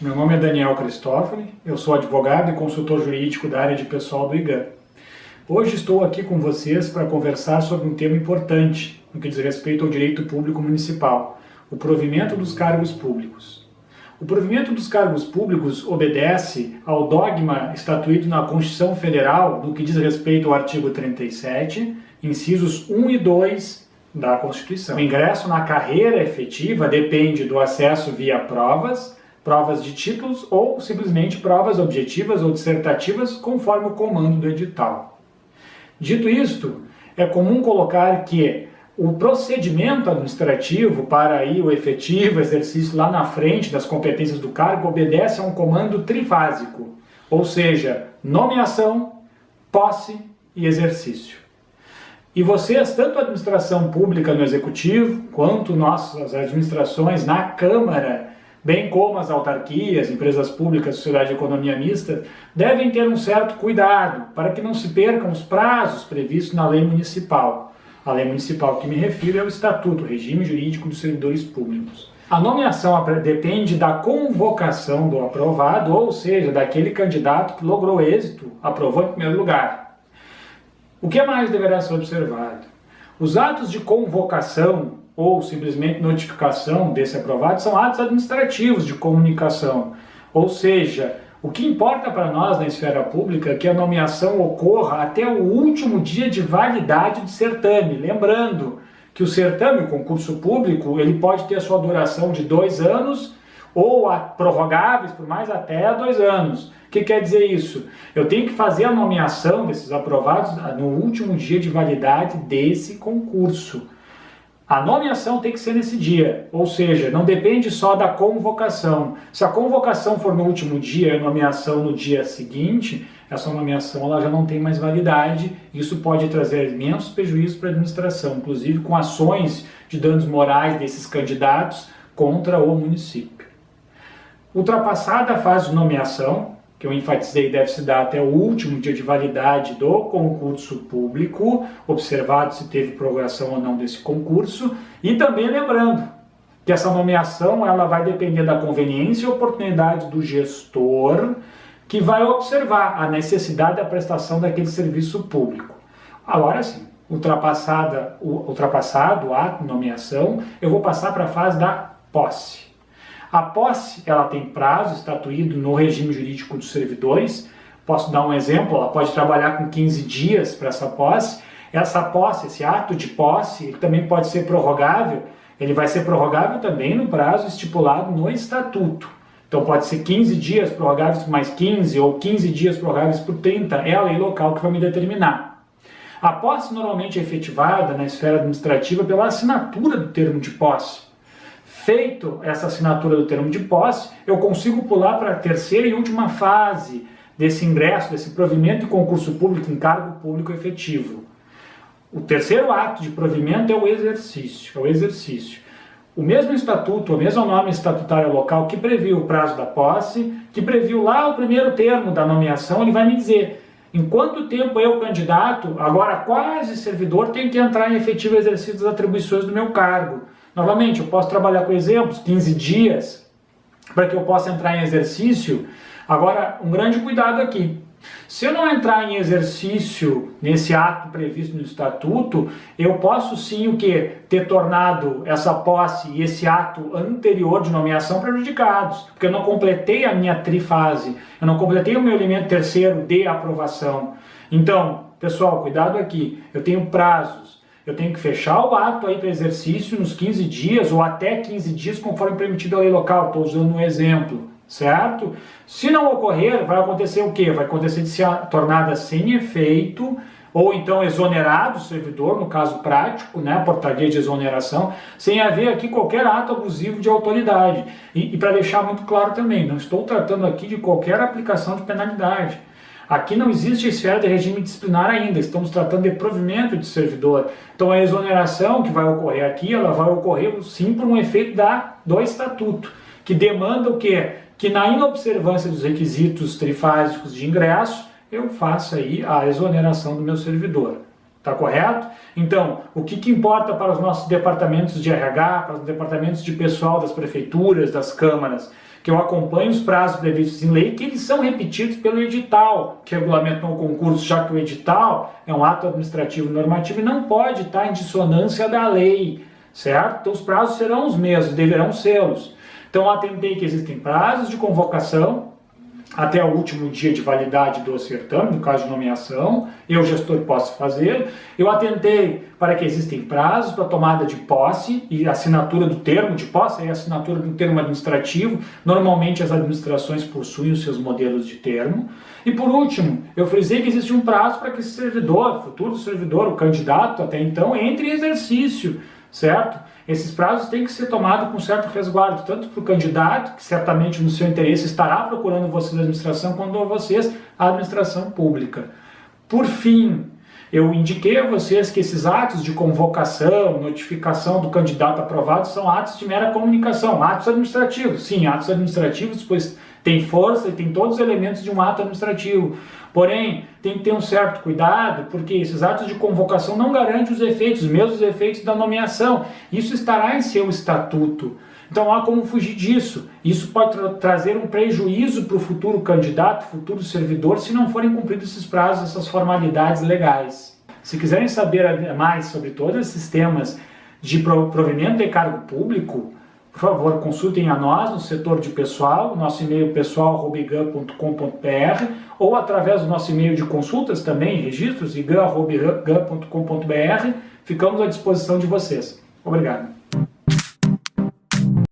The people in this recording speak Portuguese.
Meu nome é Daniel Cristófoli, eu sou advogado e consultor jurídico da área de pessoal do IGAM. Hoje estou aqui com vocês para conversar sobre um tema importante no que diz respeito ao direito público municipal, o provimento dos cargos públicos. O provimento dos cargos públicos obedece ao dogma estatuído na Constituição Federal no que diz respeito ao artigo 37, incisos 1 e 2 da Constituição. O ingresso na carreira efetiva depende do acesso via provas de títulos ou simplesmente provas objetivas ou dissertativas conforme o comando do edital. Dito isto, é comum colocar que o procedimento administrativo para aí o efetivo exercício lá na frente das competências do cargo obedece a um comando trifásico, ou seja, nomeação, posse e exercício. E vocês, tanto a administração pública no Executivo, quanto nossas administrações na Câmara, bem como as autarquias, empresas públicas, sociedade de economia mista, devem ter um certo cuidado para que não se percam os prazos previstos na lei municipal. A lei municipal que me refiro é o Estatuto, o Regime Jurídico dos Servidores Públicos. A nomeação depende da convocação do aprovado, ou seja, daquele candidato que logrou êxito, aprovou em primeiro lugar. O que mais deverá ser observado? Os atos de convocação ou simplesmente notificação desse aprovado são atos administrativos de comunicação. Ou seja, o que importa para nós na esfera pública é que a nomeação ocorra até o último dia de validade do certame. Lembrando que o certame, o concurso público, ele pode ter sua duração de 2 anos ou prorrogáveis por mais até 2 anos. O que quer dizer isso? Eu tenho que fazer a nomeação desses aprovados no último dia de validade desse concurso. A nomeação tem que ser nesse dia, ou seja, não depende só da convocação. Se a convocação for no último dia e a nomeação no dia seguinte, essa nomeação ela já não tem mais validade. Isso pode trazer imensos prejuízos para a administração, inclusive com ações de danos morais desses candidatos contra o município. Ultrapassada a fase de nomeação, que eu enfatizei deve se dar até o último dia de validade do concurso público, observado se teve prorrogação ou não desse concurso, e também lembrando que essa nomeação ela vai depender da conveniência e oportunidade do gestor, que vai observar a necessidade da prestação daquele serviço público. Agora sim, ultrapassado o ato de nomeação, eu vou passar para a fase da posse. A posse, ela tem prazo estatuído no regime jurídico dos servidores. Posso dar um exemplo, ela pode trabalhar com 15 dias para essa posse. Essa posse, esse ato de posse, ele também pode ser prorrogável. Ele vai ser prorrogável também no prazo estipulado no estatuto. Então pode ser 15 dias prorrogáveis por mais 15 ou 15 dias prorrogáveis por 30. É a lei local que vai me determinar. A posse normalmente é efetivada na esfera administrativa pela assinatura do termo de posse. Feito essa assinatura do termo de posse, eu consigo pular para a terceira e última fase desse ingresso, desse provimento de concurso público em cargo público efetivo. O terceiro ato de provimento é o exercício. O mesmo estatuto, a mesma norma estatutária local que previu o prazo da posse, que previu lá o primeiro termo da nomeação, ele vai me dizer em quanto tempo eu, candidato, agora quase servidor, tenho que entrar em efetivo exercício das atribuições do meu cargo. Novamente, eu posso trabalhar com exemplos, 15 dias, para que eu possa entrar em exercício. Agora, um grande cuidado aqui. Se eu não entrar em exercício nesse ato previsto no estatuto, eu posso sim o quê? Ter tornado essa posse e esse ato anterior de nomeação prejudicados, porque eu não completei a minha trifase, eu não completei o meu elemento terceiro de aprovação. Então, pessoal, cuidado aqui, eu tenho prazos. Eu tenho que fechar o ato aí para exercício nos 15 dias ou até 15 dias, conforme permitido a lei local. Estou usando um exemplo, certo? Se não ocorrer, vai acontecer o quê? Vai acontecer de ser tornada sem efeito ou então exonerado o servidor, no caso prático, né, a portaria de exoneração, sem haver aqui qualquer ato abusivo de autoridade. E para deixar muito claro também, não estou tratando aqui de qualquer aplicação de penalidade. Aqui não existe esfera de regime disciplinar ainda, estamos tratando de provimento de servidor. Então a exoneração que vai ocorrer aqui, ela vai ocorrer sim por um efeito do estatuto, que demanda o quê? Que na inobservância dos requisitos trifásicos de ingresso, eu faça aí a exoneração do meu servidor. Tá correto? Então, o que importa para os nossos departamentos de RH, para os departamentos de pessoal das prefeituras, das câmaras? que eu acompanho os prazos previstos em lei, que eles são repetidos pelo edital, que regulamenta o concurso, já que o edital é um ato administrativo normativo e não pode estar em dissonância da lei, certo? Então os prazos serão os mesmos, deverão sê-los. Então eu atentei que existem prazos de convocação até o último dia de validade do certame, no caso de nomeação, eu, gestor, posso fazê-lo. Eu atentei para que existem prazos para tomada de posse e assinatura do termo de posse, e assinatura do termo administrativo. Normalmente as administrações possuem os seus modelos de termo. E por último, eu frisei que existe um prazo para que esse servidor, futuro servidor, o candidato até então, entre em exercício, certo? Esses prazos têm que ser tomados com certo resguardo, tanto para o candidato, que certamente no seu interesse estará procurando vocês a administração, quanto a vocês a administração pública. Por fim, eu indiquei a vocês que esses atos de convocação, notificação do candidato aprovado são atos de mera comunicação, atos administrativos. Sim, atos administrativos, pois tem força e tem todos os elementos de um ato administrativo. Porém, tem que ter um certo cuidado, porque esses atos de convocação não garantem os efeitos, os mesmos efeitos da nomeação. Isso estará em seu estatuto. Então, há como fugir disso. Isso pode trazer um prejuízo para o futuro candidato, futuro servidor, se não forem cumpridos esses prazos, essas formalidades legais. Se quiserem saber mais sobre todos esses temas de provimento de cargo público, por favor, consultem a nós no setor de pessoal, nosso e-mail pessoal@igan.com.br, ou através do nosso e-mail de consultas também, registros, igan.igan.com.br. Ficamos à disposição de vocês. Obrigado.